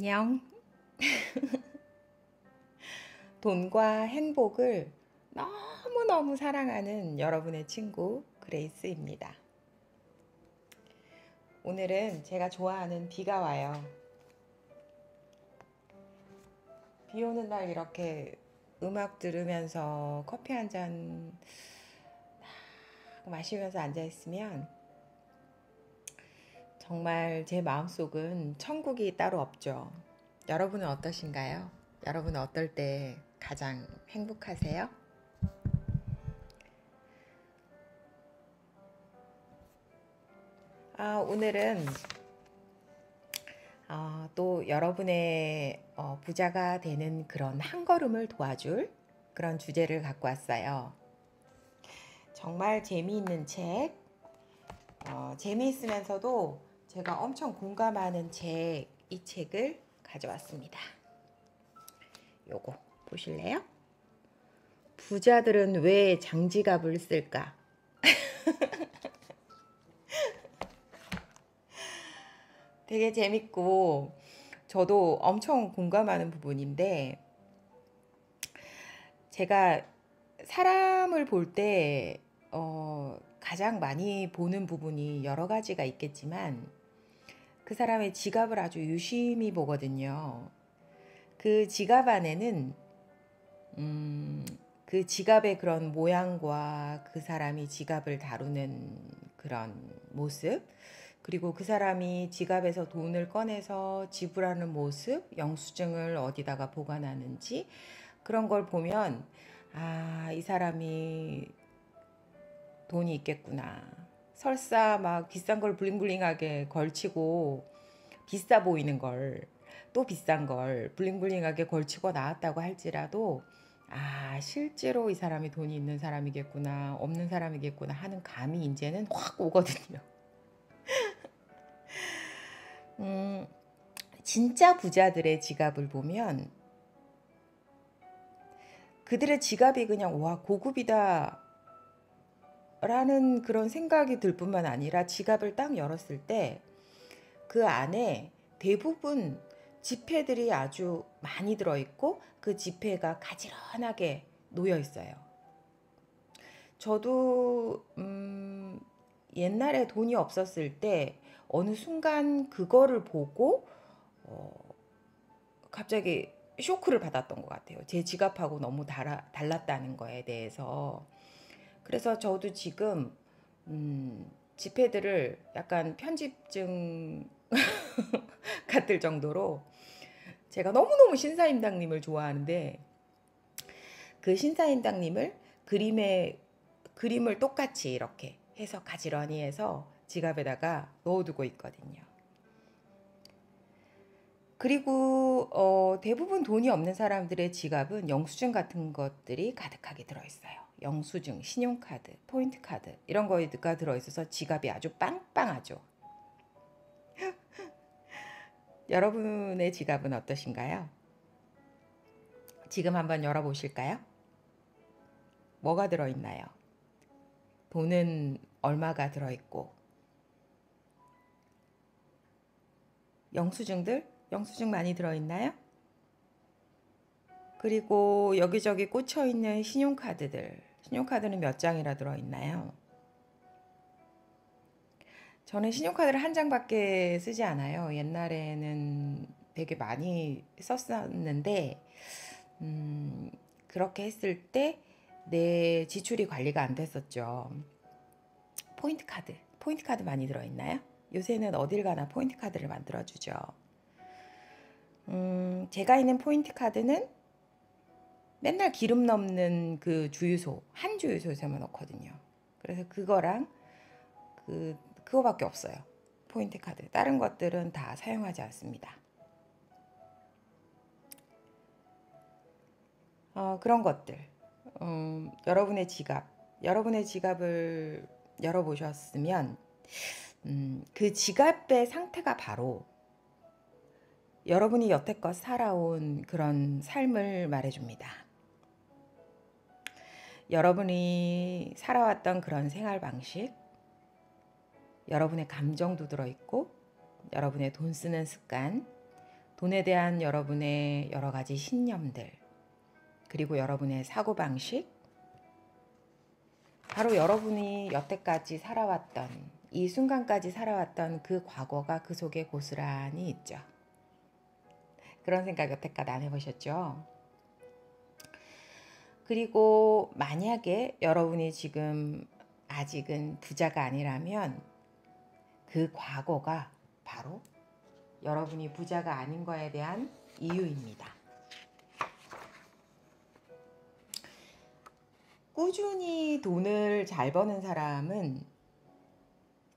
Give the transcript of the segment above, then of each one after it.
안녕. 돈과 행복을 너무너무 사랑하는 여러분의 친구 그레이스입니다. 오늘은 제가 좋아하는 비가 와요. 비 오는 날 이렇게 음악 들으면서 커피 한 잔 마시면서 앉아있으면 정말 제 마음속은 천국이 따로 없죠. 여러분은 어떠신가요? 여러분은 어떨 때 가장 행복하세요? 오늘은 또 여러분의 부자가 되는 그런 한 걸음을 도와줄 그런 주제를 갖고 왔어요. 정말 재미있는 책, 재미있으면서도 제가 엄청 공감하는 책, 이 책을 가져왔습니다. 요거 보실래요? 부자들은 왜 장지갑을 쓸까? 되게 재밌고 저도 엄청 공감하는 부분인데, 제가 사람을 볼 때 가장 많이 보는 부분이 여러 가지가 있겠지만 그 사람의 지갑을 아주 유심히 보거든요. 그 지갑 안에는 그 지갑의 그런 모양과 그 사람이 지갑을 다루는 그런 모습, 그리고 그 사람이 지갑에서 돈을 꺼내서 지불하는 모습, 영수증을 어디다가 보관하는지, 그런 걸 보면 이 사람이 돈이 있겠구나. 설사 막 비싼 걸 블링블링하게 걸치고 비싸 보이는 걸, 또 비싼 걸 블링블링하게 걸치고 나왔다고 할지라도 실제로 이 사람이 돈이 있는 사람이겠구나, 없는 사람이겠구나 하는 감이 이제는 확 오거든요. 진짜 부자들의 지갑을 보면 그들의 지갑이 그냥 와 고급이다 라는 그런 생각이 들 뿐만 아니라, 지갑을 딱 열었을 때 그 안에 대부분 지폐들이 아주 많이 들어있고 그 지폐가 가지런하게 놓여 있어요. 저도 옛날에 돈이 없었을 때 어느 순간 그거를 보고 갑자기 쇼크를 받았던 것 같아요. 제 지갑하고 너무 달랐다는 거에 대해서. 그래서 저도 지금 지폐들을 약간 편집증 같을 정도로, 제가 너무너무 신사임당님을 좋아하는데 그 신사임당님을 그림을 똑같이 이렇게 해서 가지런히 해서 지갑에다가 넣어두고 있거든요. 그리고 대부분 돈이 없는 사람들의 지갑은 영수증 같은 것들이 가득하게 들어있어요. 영수증, 신용카드, 포인트카드 이런 거가 들어있어서 지갑이 아주 빵빵하죠. 여러분의 지갑은 어떠신가요? 지금 한번 열어보실까요? 뭐가 들어있나요? 돈은 얼마가 들어있고, 영수증 많이 들어있나요? 그리고 여기저기 꽂혀있는 신용카드는 몇 장이나 들어있나요? 저는 신용카드를 한 장밖에 쓰지 않아요. 옛날에는 되게 많이 썼었는데 그렇게 했을 때 내 지출이 관리가 안 됐었죠. 포인트카드 많이 들어있나요? 요새는 어딜 가나 포인트카드를 만들어주죠. 제가 있는 포인트카드는 맨날 기름 넣는 그 주유소, 한 주유소에서만 넣거든요. 그래서 그거랑 그거밖에 없어요. 포인트카드. 다른 것들은 다 사용하지 않습니다. 그런 것들. 여러분의 지갑을 열어보셨으면 그 지갑의 상태가 바로 여러분이 여태껏 살아온 그런 삶을 말해줍니다. 여러분이 살아왔던 그런 생활 방식, 여러분의 감정도 들어있고, 여러분의 돈 쓰는 습관, 돈에 대한 여러분의 여러 가지 신념들, 그리고 여러분의 사고방식, 바로 여러분이 여태까지 살아왔던, 이 순간까지 살아왔던 그 과거가 그 속에 고스란히 있죠. 그런 생각 여태까지 안 해보셨죠? 그리고 만약에 여러분이 지금 아직은 부자가 아니라면 그 과거가 바로 여러분이 부자가 아닌 거에 대한 이유입니다. 꾸준히 돈을 잘 버는 사람은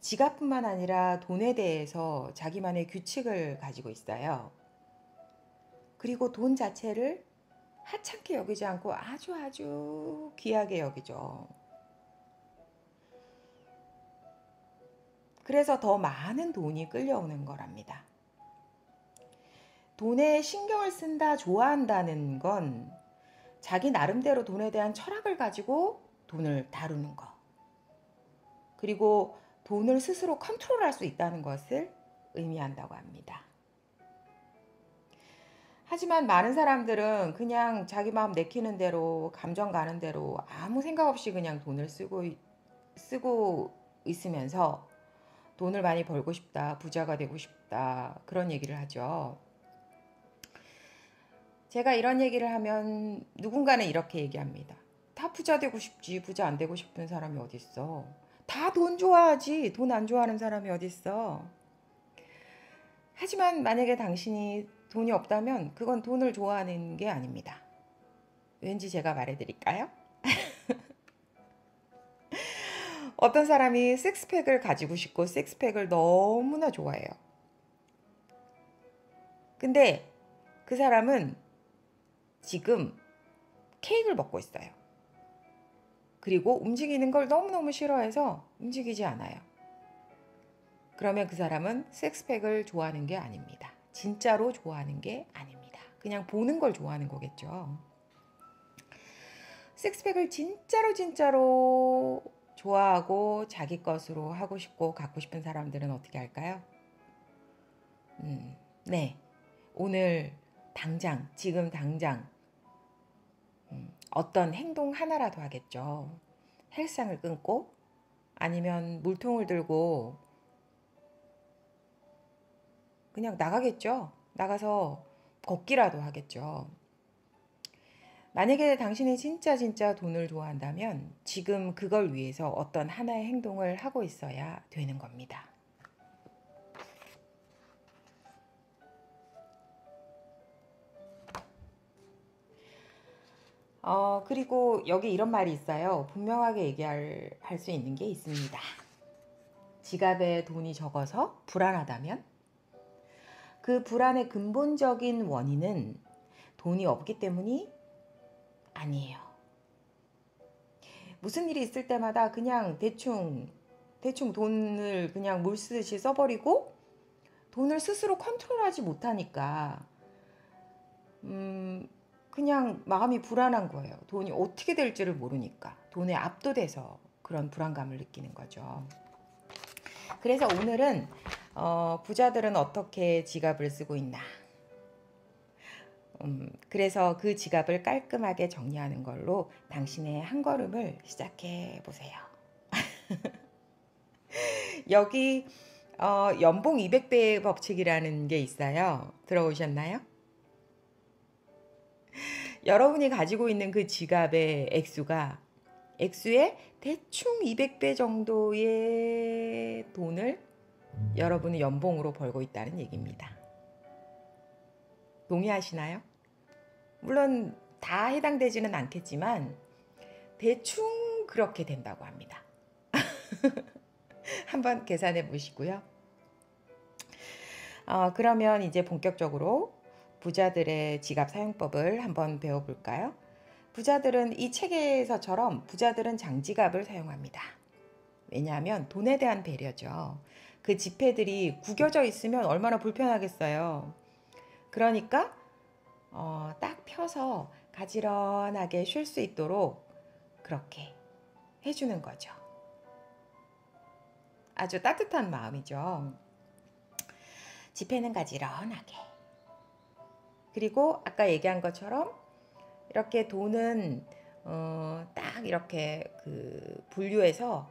지갑뿐만 아니라 돈에 대해서 자기만의 규칙을 가지고 있어요. 그리고 돈 자체를 하찮게 여기지 않고 아주 귀하게 여기죠. 그래서 더 많은 돈이 끌려오는 거랍니다. 돈에 신경을 쓴다, 좋아한다는 건 자기 나름대로 돈에 대한 철학을 가지고 돈을 다루는 거. 그리고 돈을 스스로 컨트롤할 수 있다는 것을 의미한다고 합니다. 하지만 많은 사람들은 그냥 자기 마음 내키는 대로, 감정 가는 대로 아무 생각 없이 그냥 돈을 쓰고 있으면서 돈을 많이 벌고 싶다, 부자가 되고 싶다, 그런 얘기를 하죠. 제가 이런 얘기를 하면 누군가는 이렇게 얘기합니다. 다 부자 되고 싶지, 부자 안 되고 싶은 사람이 어딨어. 다 돈 좋아하지, 돈 안 좋아하는 사람이 어딨어. 하지만 만약에 당신이 돈이 없다면 그건 돈을 좋아하는 게 아닙니다. 왠지 제가 말해드릴까요? 어떤 사람이 식스팩을 가지고 싶고 식스팩을 너무나 좋아해요. 근데 그 사람은 지금 케이크를 먹고 있어요. 그리고 움직이는 걸 너무너무 싫어해서 움직이지 않아요. 그러면 그 사람은 식스팩을 좋아하는 게 아닙니다. 진짜로 좋아하는 게 아닙니다. 그냥 보는 걸 좋아하는 거겠죠. 식스팩을 진짜로 좋아하고 자기 것으로 하고 싶고 갖고 싶은 사람들은 어떻게 할까요? 네. 오늘 당장, 지금 당장 어떤 행동 하나라도 하겠죠. 헬스장을 끊고 아니면 물통을 들고 그냥 나가겠죠. 나가서 걷기라도 하겠죠. 만약에 당신이 진짜 돈을 좋아한다면 지금 그걸 위해서 어떤 하나의 행동을 하고 있어야 되는 겁니다. 그리고 여기 이런 말이 있어요. 분명하게 얘기할 수 있는 게 있습니다. 지갑에 돈이 적어서 불안하다면 그 불안의 근본적인 원인은 돈이 없기 때문이 아니에요. 무슨 일이 있을 때마다 그냥 대충 돈을 그냥 물 쓰듯이 써버리고 돈을 스스로 컨트롤하지 못하니까 그냥 마음이 불안한 거예요. 돈이 어떻게 될지를 모르니까 돈에 압도돼서 그런 불안감을 느끼는 거죠. 그래서 오늘은 부자들은 어떻게 지갑을 쓰고 있나, 그래서 그 지갑을 깔끔하게 정리하는 걸로 당신의 한 걸음을 시작해 보세요. 여기 연봉 200배 법칙이라는 게 있어요. 들어오셨나요? 여러분이 가지고 있는 그 지갑의 액수의 대충 200배 정도의 돈을 여러분은 연봉으로 벌고 있다는 얘기입니다. 동의하시나요? 물론 다 해당되지는 않겠지만 대충 그렇게 된다고 합니다. 한번 계산해 보시고요. 그러면 이제 본격적으로 부자들의 지갑 사용법을 한번 배워볼까요? 부자들은 이 책에서처럼 부자들은 장지갑을 사용합니다. 왜냐하면 돈에 대한 배려죠. 그 지폐들이 구겨져 있으면 얼마나 불편하겠어요. 그러니까 딱 펴서 가지런하게 쉴 수 있도록 그렇게 해주는 거죠. 아주 따뜻한 마음이죠. 지폐는 가지런하게. 그리고 아까 얘기한 것처럼 이렇게 돈은 딱 이렇게 그 분류해서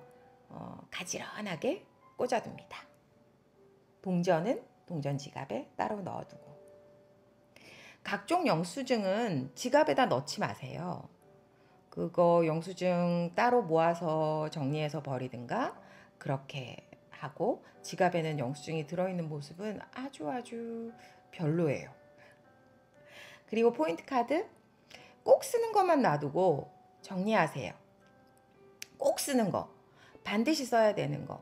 가지런하게 꽂아둡니다. 동전은 동전 지갑에 따로 넣어두고. 각종 영수증은 지갑에다 넣지 마세요. 그거 영수증 따로 모아서 정리해서 버리든가 그렇게 하고, 지갑에는 영수증이 들어있는 모습은 아주 별로예요. 그리고 포인트 카드 꼭 쓰는 것만 놔두고 정리하세요. 꼭 쓰는 거, 반드시 써야 되는 거.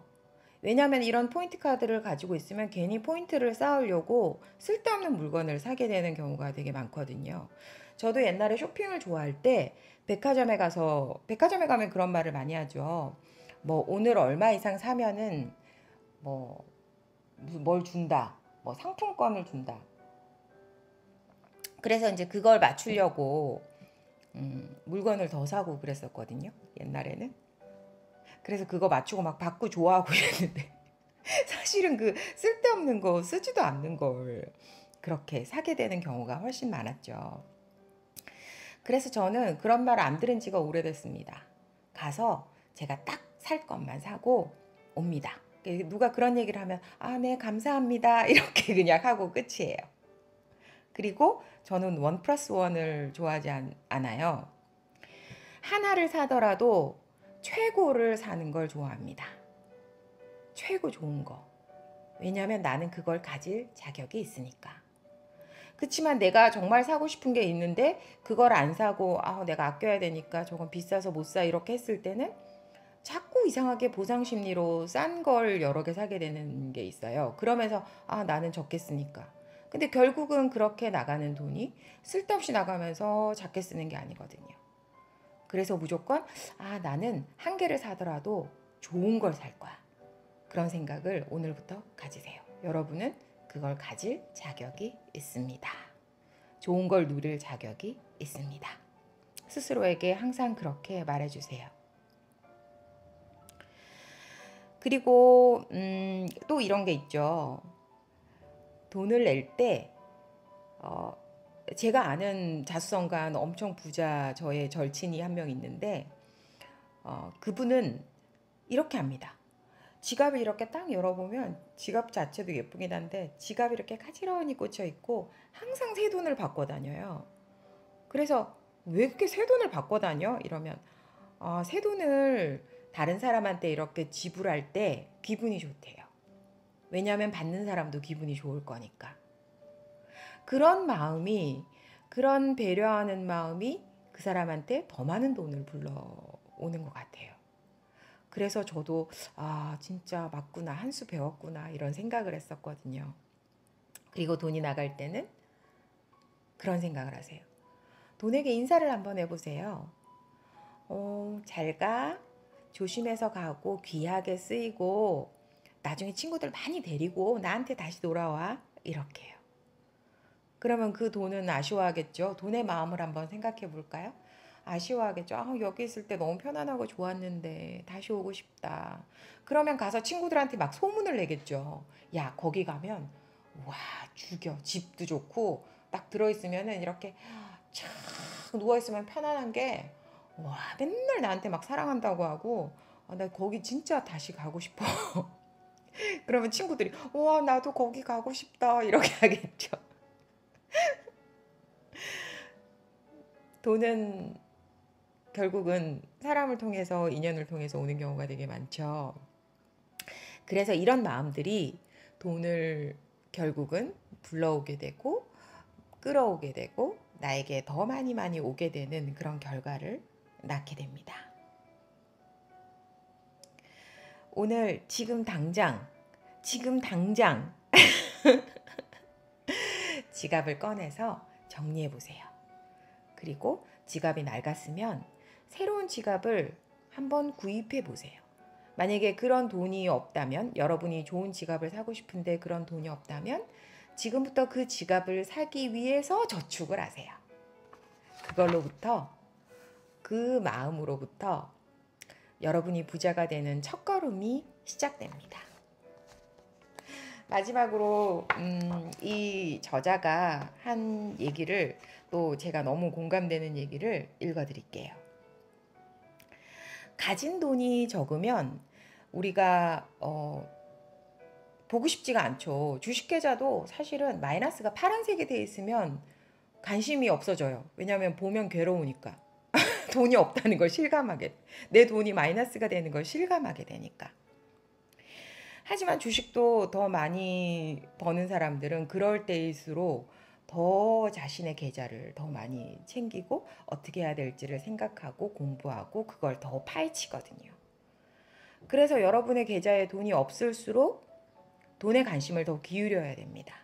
왜냐하면 이런 포인트 카드를 가지고 있으면 괜히 포인트를 쌓으려고 쓸데없는 물건을 사게 되는 경우가 되게 많거든요. 저도 옛날에 쇼핑을 좋아할 때 백화점에 가면 그런 말을 많이 하죠. 뭐 오늘 얼마 이상 사면은 뭐 뭘 준다, 뭐 상품권을 준다. 그래서 이제 그걸 맞추려고 물건을 더 사고 그랬었거든요, 옛날에는. 그래서 그거 맞추고 막 받고 좋아하고 이랬는데 사실은 그 쓸데없는 거, 쓰지도 않는 걸 그렇게 사게 되는 경우가 훨씬 많았죠. 그래서 저는 그런 말 안 들은 지가 오래됐습니다. 가서 제가 딱 살 것만 사고 옵니다. 누가 그런 얘기를 하면 아, 네, 감사합니다, 이렇게 그냥 하고 끝이에요. 그리고 저는 1+1을 좋아하지 않아요. 하나를 사더라도 최고를 사는 걸 좋아합니다. 최고 좋은 거. 왜냐하면 나는 그걸 가질 자격이 있으니까. 그렇지만 내가 정말 사고 싶은 게 있는데 그걸 안 사고 내가 아껴야 되니까 저건 비싸서 못 사, 이렇게 했을 때는 자꾸 이상하게 보상 심리로 싼 걸 여러 개 사게 되는 게 있어요. 그러면서 나는 적게 쓰니까. 근데 결국은 그렇게 나가는 돈이 쓸데없이 나가면서 작게 쓰는 게 아니거든요. 그래서 무조건 나는 한 개를 사더라도 좋은 걸 살 거야. 그런 생각을 오늘부터 가지세요. 여러분은 그걸 가질 자격이 있습니다. 좋은 걸 누릴 자격이 있습니다. 스스로에게 항상 그렇게 말해주세요. 그리고 또 이런 게 있죠. 돈을 낼 때 제가 아는 자수성가한 엄청 부자 저의 절친이 한 명 있는데 그분은 이렇게 합니다. 지갑을 이렇게 딱 열어보면 지갑 자체도 예쁘긴 한데 지갑이 이렇게 가지런히 꽂혀 있고 항상 새 돈을 바꿔 다녀요. 그래서 왜 그렇게 새 돈을 바꿔 다녀? 이러면 새 돈을 다른 사람한테 이렇게 지불할 때 기분이 좋대요. 왜냐하면 받는 사람도 기분이 좋을 거니까. 그런 배려하는 마음이 그 사람한테 더 많은 돈을 불러오는 것 같아요. 그래서 저도 진짜 맞구나, 한 수 배웠구나, 이런 생각을 했었거든요. 그리고 돈이 나갈 때는 그런 생각을 하세요. 돈에게 인사를 한번 해보세요. 잘 가, 조심해서 가고 귀하게 쓰이고 나중에 친구들 많이 데리고 나한테 다시 돌아와, 이렇게요. 그러면 그 돈은 아쉬워하겠죠. 돈의 마음을 한번 생각해 볼까요? 아쉬워하겠죠. 여기 있을 때 너무 편안하고 좋았는데 다시 오고 싶다. 그러면 가서 친구들한테 막 소문을 내겠죠. 야, 거기 가면 와, 죽여. 집도 좋고 딱 들어있으면은 이렇게 착 누워있으면 편안한 게, 와, 맨날 나한테 막 사랑한다고 하고 나 거기 진짜 다시 가고 싶어. 그러면 친구들이 와, 나도 거기 가고 싶다, 이렇게 하겠죠. 돈은 결국은 사람을 통해서, 인연을 통해서 오는 경우가 되게 많죠. 그래서 이런 마음들이 돈을 결국은 불러오게 되고 끌어오게 되고 나에게 더 많이 오게 되는 그런 결과를 낳게 됩니다. 오늘 지금 당장 지갑을 꺼내서 정리해 보세요. 그리고 지갑이 낡았으면 새로운 지갑을 한번 구입해 보세요. 만약에 그런 돈이 없다면, 여러분이 좋은 지갑을 사고 싶은데 그런 돈이 없다면 지금부터 그 지갑을 사기 위해서 저축을 하세요. 그 마음으로부터 여러분이 부자가 되는 첫걸음이 시작됩니다. 마지막으로 이 저자가 한 얘기를 또 제가 너무 공감되는 얘기를 읽어드릴게요. 가진 돈이 적으면 우리가 보고 싶지가 않죠. 주식 계좌도 사실은 마이너스가 파란색이 돼 있으면 관심이 없어져요. 왜냐하면 보면 괴로우니까. 돈이 없다는 걸 실감하게, 내 돈이 마이너스가 되는 걸 실감하게 되니까. 하지만 주식도 더 많이 버는 사람들은 그럴 때일수록 더 자신의 계좌를 더 많이 챙기고 어떻게 해야 될지를 생각하고 공부하고 그걸 더 파헤치거든요. 그래서 여러분의 계좌에 돈이 없을수록 돈에 관심을 더 기울여야 됩니다.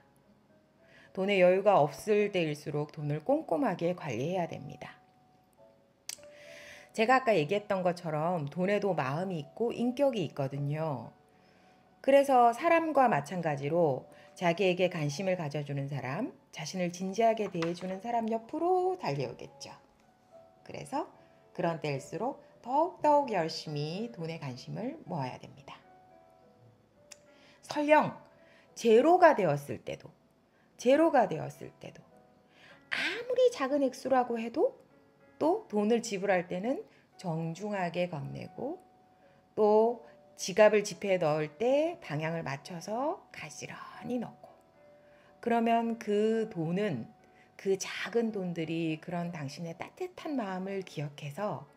돈의 여유가 없을 때일수록 돈을 꼼꼼하게 관리해야 됩니다. 제가 아까 얘기했던 것처럼 돈에도 마음이 있고 인격이 있거든요. 그래서 사람과 마찬가지로 자기에게 관심을 가져주는 사람, 자신을 진지하게 대해주는 사람 옆으로 달려오겠죠. 그래서 그런 때일수록 더욱더욱 열심히 돈에 관심을 모아야 됩니다. 설령 제로가 되었을 때도 아무리 작은 액수라고 해도 또 돈을 지불할 때는 정중하게 건네고 또 지갑을 지폐에 넣을 때 방향을 맞춰서 가지런히 넣고 그러면 그 돈은 그 작은 돈들이 그런 당신의 따뜻한 마음을 기억해서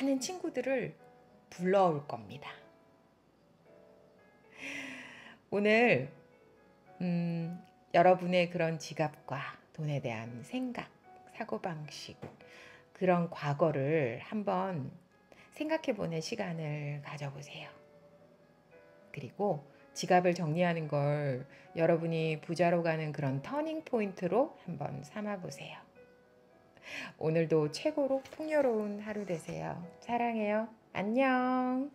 많은 친구들을 불러올 겁니다. 오늘 여러분의 그런 지갑과 돈에 대한 생각, 사고방식 그런 과거를 한번 생각해보는 시간을 가져보세요. 그리고 지갑을 정리하는 걸 여러분이 부자로 가는 그런 터닝 포인트로 한번 삼아보세요. 오늘도 최고로 풍요로운 하루 되세요. 사랑해요. 안녕.